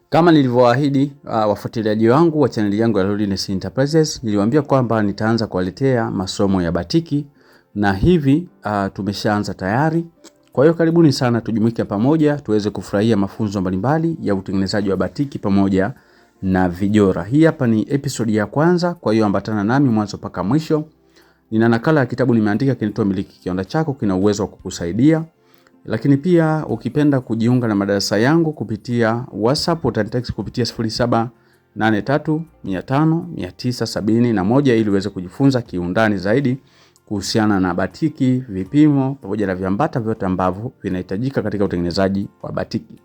Kama nilivyoahidi wafuatiliaji wangu wa channel yangu ya Lodness Enterprises, niliwaambia kwamba nitaanza kuwaletea masomo ya batiki na hivi tumeshaanza tayari. Kwa hiyo karibuni sana tujumuike pamoja tuweze kufurahia mafunzo mbalimbali ya utengenezaji wa batiki pamoja na vijora. Hii hapa ni episode ya kwanza, kwa hiyo ambatana nami mwanzo mpaka mwisho. Nina nakala ya kitabu nimeandika kinaitwa Miliki Kiwanda Chako, kina uwezo wa kukusaidia. Lakini pia ukipenda kujiunga na madarasa yangu kupitia WhatsApp utanitext kupitia 0783500971 ili uweze kujifunza kiundani zaidi kuhusiana na batiki, vipimo pamoja na viambata vyote ambavyo vinahitajika katika utengenezaji wa batiki.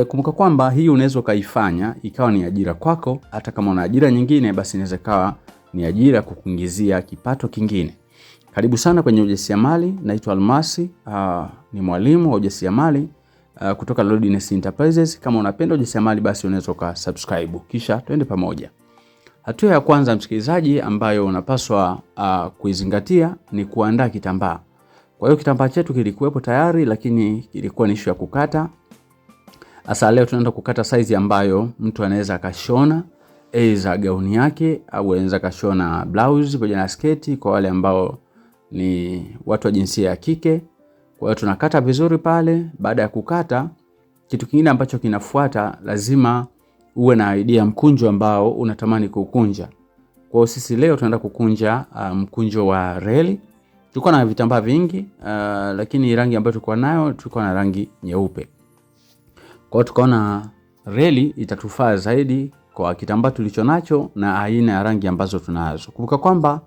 Kumbuka kwamba hii unaweza kaifanya ikawa ni ajira kwako, hata kama una ajira nyingine basi inaweza kawa ni ajira kukuingizia kipato kingine. Karibu sana kwenye ujasiriamali. Naitwa Almasi, ni mwalimu wa ujasiriamali kutoka Lodness Enterprises. Kama unapenda ujasiriamali basi unaweza kusubscribe kisha twende pamoja. Hatua ya kwanza msikilizaji ambayo unapaswa kuizingatia ni kuandaa kitambaa. Kwa hiyo kitambaa chetu kilikuwepo tayari lakini kilikuwa ni issue ya kukata. Sasa leo tunaenda kukata size ambayo mtu anaweza akashona za gauni yake au anaweza kashona blouse pamoja na sketi kwa wale ambao ni watu wa jinsia ya kike. Kwa hiyo tunakata vizuri pale. Baada ya kukata, kitu kingine ambacho kinafuata, lazima uwe na idea mkunjo ambao unatamani kukunja. Kwa hiyo sisi leo tunaenda kukunja mkunjo wa reli. Tulikuwa na vitambaa vingi, lakini rangi ambayo tulikuwa nayo tulikuwa na rangi nyeupe. Kwa hiyo tukaona reli itatufaa zaidi kwa kitambaa tulicho nacho na aina ya rangi ambazo tunazo. Kumbuka kwamba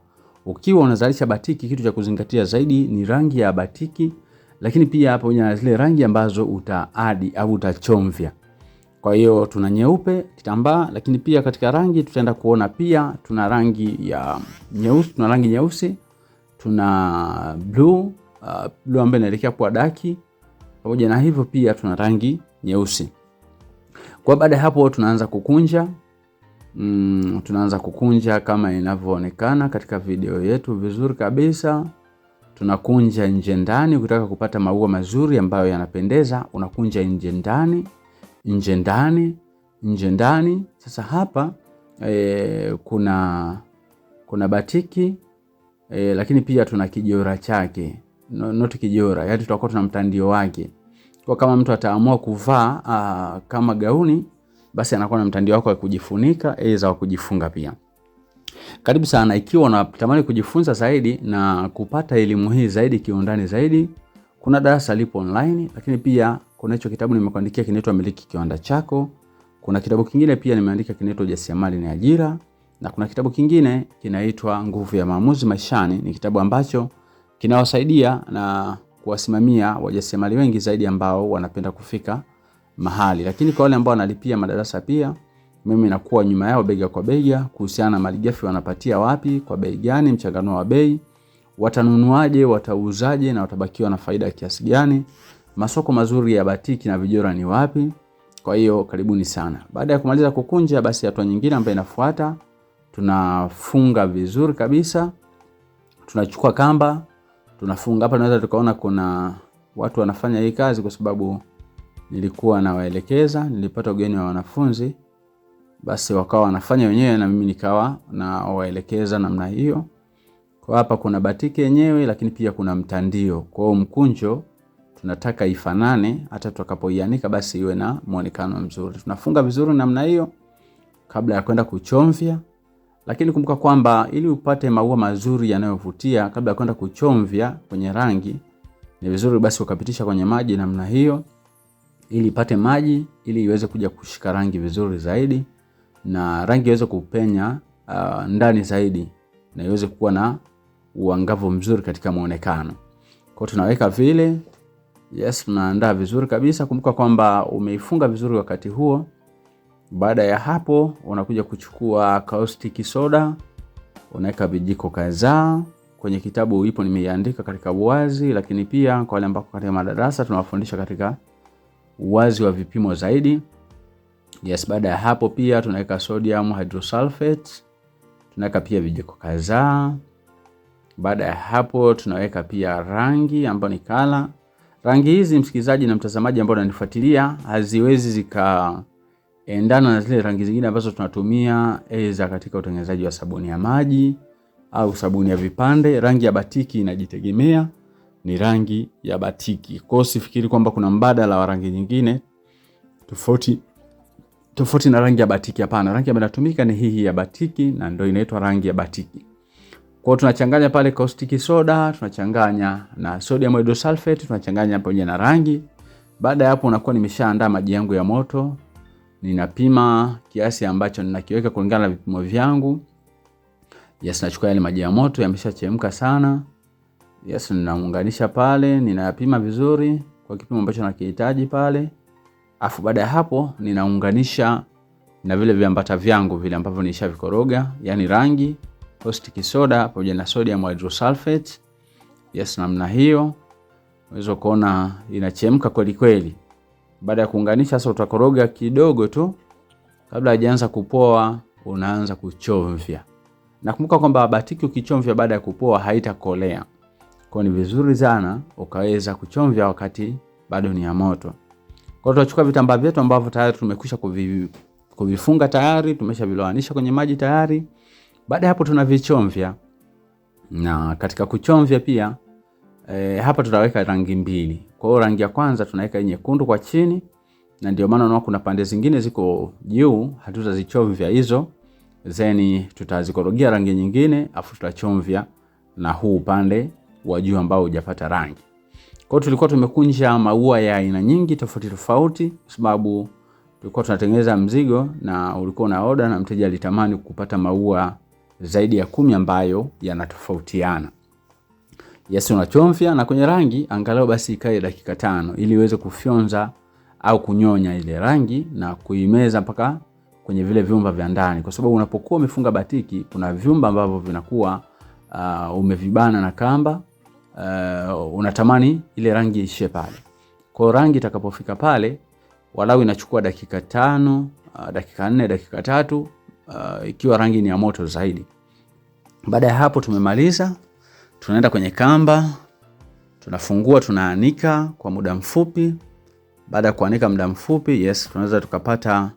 ukiwa unazalisha batiki, kitu cha kuzingatia zaidi ni rangi ya batiki, lakini pia hapo kuna zile rangi ambazo utaadi au utachomvia. Kwa hiyo tuna nyeupe kitambaa, lakini pia katika rangi tutaenda kuona pia tuna rangi ya nyeusi, tuna rangi nyeusi, tuna blue ambayo inaelekea kwa daki, pamoja na hivyo pia tuna rangi nyeusi. Kwa baada ya hapo tunaanza kukunja. Tunaanza kukunja kama inavyoonekana katika video yetu vizuri kabisa. Tunakunja nje ndani. Ukitaka kupata maua mazuri ambayo yanapendeza, unakunja nje ndani, nje ndani, nje ndani. Sasa hapa kuna batiki lakini pia tuna kijora chake. Not kijora, yaani tutakuwa tuna mtandio wake. Kwa kama mtu ataamua kuvaa kama gauni, basi anakuwa na mtandio wako wa kujifunika, wa kujifunga pia. Karibu sana ikiwa unatamani kujifunza zaidi na kupata elimu hii zaidi kiundani zaidi. Kuna darasa lipo online, lakini pia kuna hicho kitabu nimekuandikia kinaitwa Miliki Kiwanda Chako. Kuna kitabu kingine pia nimeandika kinaitwa Ujasiriamali ni Ajira, na kuna kitabu kingine kinaitwa Nguvu ya Maamuzi Maishani. Ni kitabu ambacho kinawasaidia na kuwasimamia wajasiriamali wengi zaidi ambao wanapenda kufika mahali. Lakini kwa wale ambao wanalipia madarasa pia, mimi nakuwa nyuma yao bega kwa bega kuhusiana na malighafi wanapatia wapi, kwa bei gani, mchanganuo wa bei, watanunuaje, watauzaje na watabakiwa na faida kiasi gani, masoko mazuri ya batiki na vijora ni wapi. Kwa hiyo karibuni sana. Baada ya kumaliza kukunja, basi hatua nyingine ambayo inafuata, tunafunga vizuri kabisa. Tunachukua kamba, tunafunga. Hapa tunaweza tukaona kuna watu wanafanya hii kazi kwa sababu nilikuwa nawaelekeza, nilipata ugeni wa wanafunzi, basi wakawa wanafanya wenyewe na mimi nikawa na waelekeza namna hiyo. Kwa hapa kuna batiki yenyewe, lakini pia kuna mtandio. Kwa hiyo mkunjo tunataka ifanane, hata tutakapoianika basi iwe na muonekano mzuri. Tunafunga vizuri namna hiyo kabla ya kwenda kuchomvia. Lakini kumbuka kwamba ili upate maua mazuri yanayovutia, kabla ya kwenda kuchomvia kwenye rangi, ni vizuri basi ukapitisha kwenye maji namna hiyo ili ipate maji, ili iweze kuja kushika rangi vizuri zaidi na rangi iweze kupenya ndani zaidi na iweze kuwa na uangavu mzuri katika muonekano. Kwa tunaweka vile, tunaandaa vizuri kabisa. Kumbuka kwamba umeifunga vizuri wakati huo. Baada ya hapo unakuja kuchukua caustic soda, unaweka vijiko kadhaa. Kwenye kitabu ipo nimeiandika katika uwazi, lakini pia kwa wale ambao katika madarasa tunawafundisha katika uwazi wa vipimo zaidi. Baada ya hapo pia tunaweka sodium hydrosulfate, tunaweka pia vijiko kadhaa. Baada ya hapo tunaweka pia rangi ambayo ni kala. Rangi hizi msikilizaji na mtazamaji ambao unanifuatilia, haziwezi zikaendana na zile rangi zingine ambazo tunatumia aidha katika utengenezaji wa sabuni ya maji au sabuni ya vipande. Rangi ya batiki inajitegemea, ni rangi ya batiki. Kwa hiyo sifikiri kwamba kuna mbadala wa rangi nyingine tofauti na rangi ya batiki. Hapana, rangi ambayo inatumika ni hii ya batiki na ndio inaitwa rangi ya batiki. Kwa hiyo tunachanganya pale caustic soda, tunachanganya na sodium hydrosulfate, tunachanganya pamoja na rangi. Baada ya hapo unakuwa nimeshaandaa maji yangu ya moto. Ninapima kiasi ambacho ninakiweka kulingana na vipimo vyangu. Yes, nachukua yale maji ya moto yameshachemka sana. Yes, ninaunganisha pale, ninayapima vizuri kwa kipimo ambacho nakihitaji pale. Afu baada ya hapo ninaunganisha na vile viambata vyangu vile ambavyo nishavikoroga, yani rangi, caustic soda pamoja na sodium hydrosulfate. Yes, namna hiyo. Unaweza kuona inachemka kweli kweli. Baada ya kuunganisha sasa utakoroga kidogo tu. Kabla hajaanza kupoa unaanza kuchovya. Nakumbuka kwamba batiki ukichovya baada ya kupoa haitakolea. Kwa ni vizuri sana ukaweza kuchovya wakati bado ni ya moto. Kwa hiyo tutachukua vitambaa vyetu ambavyo tayari tumekwisha kuvifunga tayari, tumeshaviloanisha kwenye maji tayari. Baada hapo tunavichovya. Na katika kuchovya pia hapa tutaweka rangi mbili. Kwa hiyo rangi ya kwanza tunaweka nyekundu kwa chini, na ndio maana unaona kuna pande zingine ziko juu hatutazichovya hizo. Then tutazikorogea rangi nyingine afu tutachovya na huu upande wa juu ambao hujapata rangi. Kwa hiyo tulikuwa tumekunja maua ya aina nyingi tofauti tofauti kwa sababu tulikuwa tunatengeneza mzigo na ulikuwa na order na mteja alitamani kupata maua zaidi ya 10 ambayo yanatofautiana. Yes, unachovya na kwenye rangi angalau basi ikae dakika 5 ili iweze kufyonza au kunyonya ile rangi na kuimeza mpaka kwenye vile vyumba vya ndani, kwa sababu unapokuwa umefunga batiki kuna vyumba ambavyo vinakuwa umevibana na kamba. Unatamani ile rangi ishe pale. Kwa rangi itakapofika pale walau inachukua dakika 5, dakika 4, dakika 3 ikiwa rangi ni ya moto zaidi. Baada ya hapo tumemaliza, tunaenda kwenye kamba, tunafungua, tunaanika kwa muda mfupi. Baada ya kuanika muda mfupi, yes, tunaweza tukapata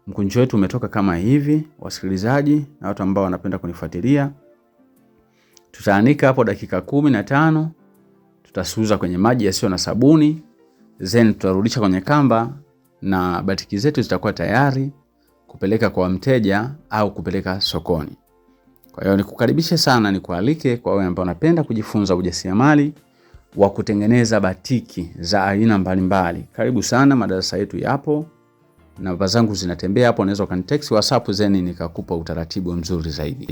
mkunjo wetu umetoka kama hivi. Wasikilizaji na watu ambao wanapenda kunifuatilia, tutaanika hapo dakika 15, tutasuuza kwenye maji yasiyo na sabuni, then tutarudisha kwenye kamba na batiki zetu zitakuwa tayari kupeleka kwa mteja au kupeleka sokoni. Kwa hiyo nikukaribishe sana, nikualike kwa wewe ambao unapenda kujifunza ujasiriamali wa kutengeneza batiki za aina mbalimbali. Karibu sana, madarasa yetu yapo. Namba zangu zinatembea hapo, unaweza ukanitext WhatsApp zeni nikakupa utaratibu mzuri zaidi.